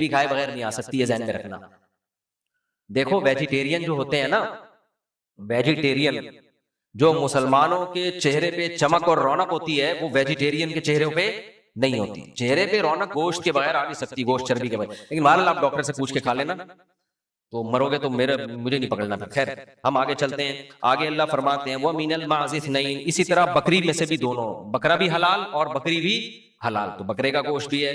بھی کھائے بغیر نہیں آ سکتی، یہ ذہن میں رکھنا. دیکھو ویجیٹیرین جو ہوتے ہیں نا، ویجیٹیرین جو مسلمانوں کے چہرے پہ چمک اور رونق ہوتی ہے، وہ ویجیٹیرین کے چہرے پہ نہیں ہوتی. چہرے پہ رونق گوشت کے بغیر آ نہیں سکتی، گوشت چربی کے بغیر. لیکن مان لو آپ ڈاکٹر سے پوچھ کے کھا لینا تو مرو گے، تو مجھے نہیں پکڑنا تھا. خیر ہم آگے چلتے ہیں. آگے اللہ فرماتے ہیں وَمِنَ الْمَعْزِ اثْنَيْنِ، اسی طرح بکری میں سے بھی دونوں، بکرا بھی حلال اور بکری بھی حلال، تو بکرے کا گوشت بھی ہے.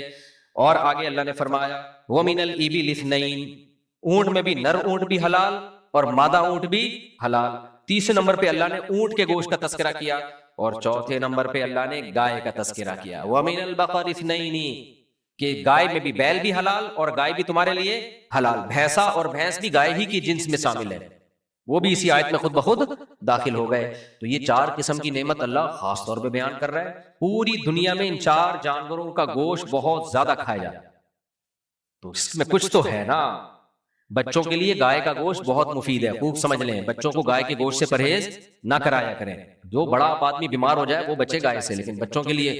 اور آگے اللہ نے فرمایا وَمِنَ الْإِبِلِ اثْنَيْنِ، اونٹ میں بھی نر اونٹ بھی حلال اور مادہ اونٹ بھی حلال. تیسرے نمبر پہ اللہ نے اونٹ کے گوشت کا تذکرہ کیا، اور چوتھے نمبر پہ اللہ نے گائے کا تذکرہ کیا. وَمِنَ الْبَقَرِ اثْنَيْنِ، کہ گائے میں بھی بیل بھی حلال اور گائے بھی تمہارے لیے حلال. بھینسا اور بھینس بھی گائے ہی کی جنس میں شامل ہے، وہ بھی اسی آیت میں خود بخود داخل ہو گئے. تو یہ 4 قسم کی نعمت اللہ خاص طور پہ بیان کر رہا ہے. پوری دنیا میں ان 4 جانوروں کا گوشت بہت زیادہ کھایا جاتا ہے، تو اس میں کچھ تو ہے نا. بچوں کے لیے گائے کا گوشت بہت مفید ہے، خوب سمجھ لیں. بچوں کو گائے کے گوشت سے پرہیز نہ کرایا کریں. جو بڑا آدمی بیمار ہو جائے وہ بچے گائے سے، لیکن بچوں کے لیے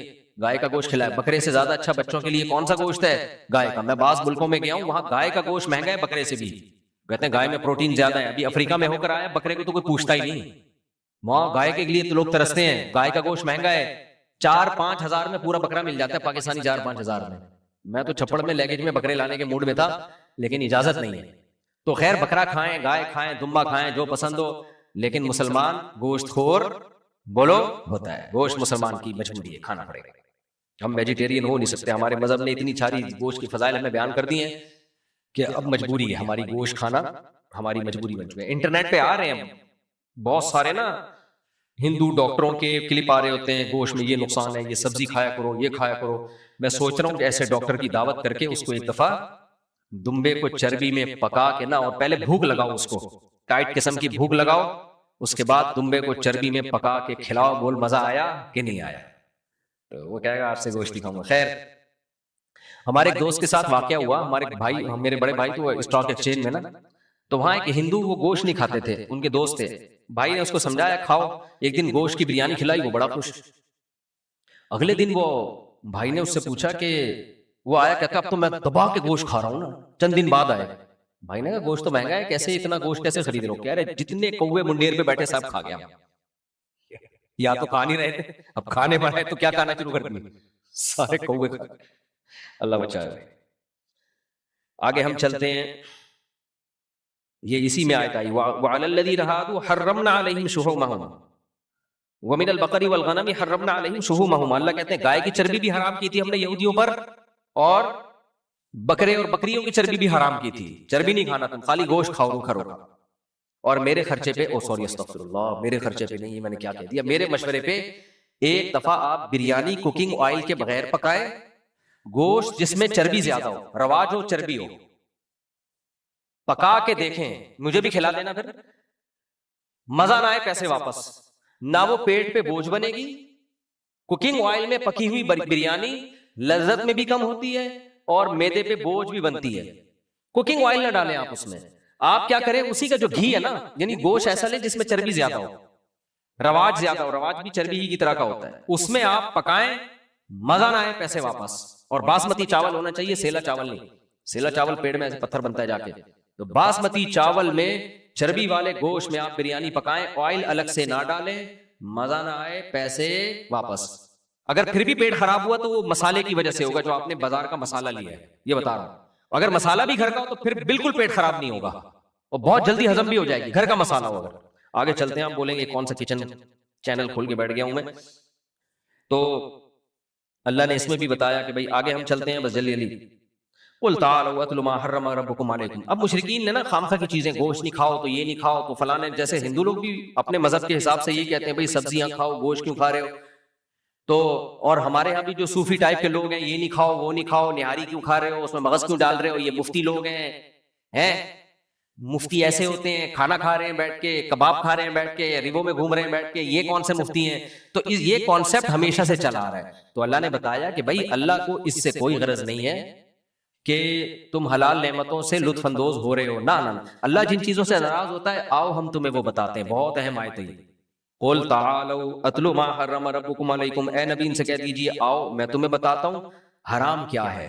گائے کا گوشت کھلائے. بکرے سے زیادہ اچھا بچوں کے لیے کون سا گوشت ہے؟ گائے کا. میں بعض ملکوں میں گیا ہوں، وہاں گائے کا گوشت مہنگا ہے بکرے سے بھی. کہتے ہیں گائے میں پروٹین زیادہ ہے. ابھی افریقہ میں ہو کر آیا، بکرے کو تو کوئی پوچھتا ہی نہیں. وہاں گائے کے لیے تو لوگ ترستے ہیں. گائے کا گوشت مہنگا ہے، 4-5 ہزار میں پورا بکرا مل جاتا ہے پاکستانی، 4-5 ہزار میں. میں تو چھپڑ میں لیگیج میں بکرے لانے کے موڈ میں تھا، لیکن اجازت نہیں ہے. تو خیر بکرا کھائیں، گائے کھائیں، دمبا کھائیں، جو پسند ہو، لیکن مسلمان گوشت خور بولو ہوتا ہے. گوشت مسلمان کی مجبوری ہے، کھانا پڑے گا. ہم ویجیٹیرین ہو نہیں سکتے. ہمارے مذہب نے اتنی ساری گوشت کی فضائل ہمیں بیان کر دی ہیں کہ اب مجبوری ہے ہماری، گوشت کھانا ہماری مجبوری بن چکے. انٹرنیٹ پہ آ رہے ہیں بہت سارے نا ہندو ڈاکٹروں کے کلپ آ رہے ہوتے ہیں، گوشت میں یہ نقصان ہے، یہ سبزی کھایا کرو، یہ کھایا کرو. میں سوچ رہا ہوں کہ ایسے ڈاکٹر کی دعوت کر کے اس کو ایک دفعہ دمبے کو چربی میں پکا کے نا، اور پہلے بھوک لگاؤ، اس کو ٹائٹ قسم کی بھوک لگاؤ، اس کے بعد دمبے کو چربی میں پکا کے کھلاؤ. بول مزہ آیا کہ نہیں آیا؟ تو وہ کہے گا آپ سے گوشت کھاؤں گا. خیر ہمارے ایک دوست کے ساتھ واقعہ ہوا. ہمارے بھائی، میرے بڑے بھائی تو اسٹاک ایکسچینج میں نا، تو وہاں ایک ہندو، وہ گوشت نہیں کھاتے تھے، ان کے دوست تھے. بھائی نے اس کو سمجھایا کھاؤ. ایک دن گوشت کی بریانی کھلائی، وہ بڑا خوش. اگلے دن وہ بھائی نے اس سے پوچھا کہ وہ آیا، کہتا اب تو میں دبا کے گوشت کھا رہا ہوں نا. چند دن بعد آئے. بھائی نے کہا گوشت تو مہنگا ہے، کیسے اتنا گوشت کیسے خرید رہے ہو؟ کہہ رہے جتنے کوے منڈیر پہ بیٹھے سب کھا گیا. یا تو کھا نہیں رہے تھے، اب کھانے پر ہے تو کیا کھانا شروع کر دیا، سارے کوے کھا. اللہ بچائے. آگے ہم چلتے ہیں. یہ اسی میں آیت آئی وَعَلَى الَّذِينَ هَادُوا حَرَّمْنَا عَلَيْهِمْ شُحُومَهُمْ وَمِنَ الْبَقَرِ وَالْغَنَمِ حَرَّمْنَا عَلَيْهِمْ شُحُومَهُمْ. اللہ کہتے ہیں گائے کی چربی بھی حرام کی تھی ہم نے یہودیوں پر، اور بکرے اور بکریوں کی چربی بھی حرام کی تھی. چربی نہیں کھانا، تم خالی گوشت کھاؤ کھرو. اور میرے خرچے پہ، استغفر اللہ، میرے خرچے پہ نہیں، میں نے کیا کہہ دیا، میرے مشورے پہ ایک دفعہ آپ بریانی کوکنگ آئل کے بغیر پکائے، گوشت جس میں چربی زیادہ ہو، رواج ہو، چربی ہو، پکا کے دیکھیں. مجھے بھی کھلا دینا، پھر مزہ نہ آئے پیسے واپس. نہ وہ پیٹ پہ بوجھ بنے گی. کوکنگ آئل میں پکی ہوئی بریانی لذت میں بھی کم ہوتی ہے اور میدے پہ بوجھ بھی بنتی ہے. کوکنگ آئل نہ ڈالیں آپ اس میں. آپ کیا کریں، اسی کا جو گھی ہے نا، یعنی گوشت ایسا لیں جس میں چربی زیادہ ہو، رواج زیادہ ہو، رواج بھی چربی ہی کی طرح کا ہوتا ہے، اس میں آپ پکائیں، مزہ نہ آئے پیسے واپس. اور باسمتی چاول ہونا چاہیے، سیلا چاول نہیں. سیلا چاول پیڑ میں ایسے پتھر بنتا ہے جا کے. تو باسمتی چاول میں، چربی والے گوشت میں آپ بریانی پکائیں، آئل الگ سے نہ ڈالیں، مزہ نہ آئے پیسے واپس. اگر پھر بھی پیٹ خراب ہوا تو وہ مسالے کی وجہ سے ہوگا، جو آپ نے بازار کا مسالہ لیا ہے، یہ بتا رہا ہوں. اگر مسالہ بھی گھر کا ہو تو پھر بالکل پیٹ خراب نہیں ہوگا، اور بہت جلدی ہضم بھی ہو جائے گی، گھر کا مسالہ ہو. اگر آگے چلتے ہیں، ہم بولیں گے کون سا کچن چینل کھول کے بیٹھ گیا ہوں میں. تو اللہ نے اس میں بھی بتایا کہ بھائی آگے ہم چلتے ہیں، بس جلدی جلدی. قل تعالوا اتل ما حرم ربکم علیکم. اب مشرکین نے نا خامخواہ کی چیزیں، گوشت نہیں کھاؤ تو یہ نہیں کھاؤ تو فلاں، جیسے ہندو لوگ بھی اپنے مذہب کے حساب سے یہ کہتے ہیں بھائی سبزیاں کھاؤ، گوشت کیوں کھا رہے ہو. تو اور ہمارے ہاں بھی جو صوفی ٹائپ کے لوگ ہیں، یہ نہیں کھاؤ وہ نہیں کھاؤ، نہاری کیوں کھا رہے ہو، اس میں مغز کیوں ڈال رہے ہو. یہ مفتی لوگ ہیں مفتی ایسے ہوتے ہیں، کھانا کھا رہے ہیں بیٹھ کے، کباب کھا رہے ہیں بیٹھ کے، ریبوں میں گھوم رہے ہیں بیٹھ کے، یہ کون سے مفتی ہیں. تو یہ کانسیپٹ ہمیشہ سے چلا آ رہا ہے. تو اللہ نے بتایا کہ بھائی اللہ کو اس سے کوئی غرض نہیں ہے کہ تم حلال نعمتوں سے لطف اندوز ہو رہے ہو. نہ اللہ جن چیزوں سے ناراض ہوتا ہے، آؤ ہم تمہیں وہ بتاتے ہیں. بہت اہم آیت ہے. قل تعالوا اتل ما حرم ربکم علیکم. اے نبی ان سے کہہ دیجئے آؤ میں تمہیں بتاتا ہوں حرام کیا ہے.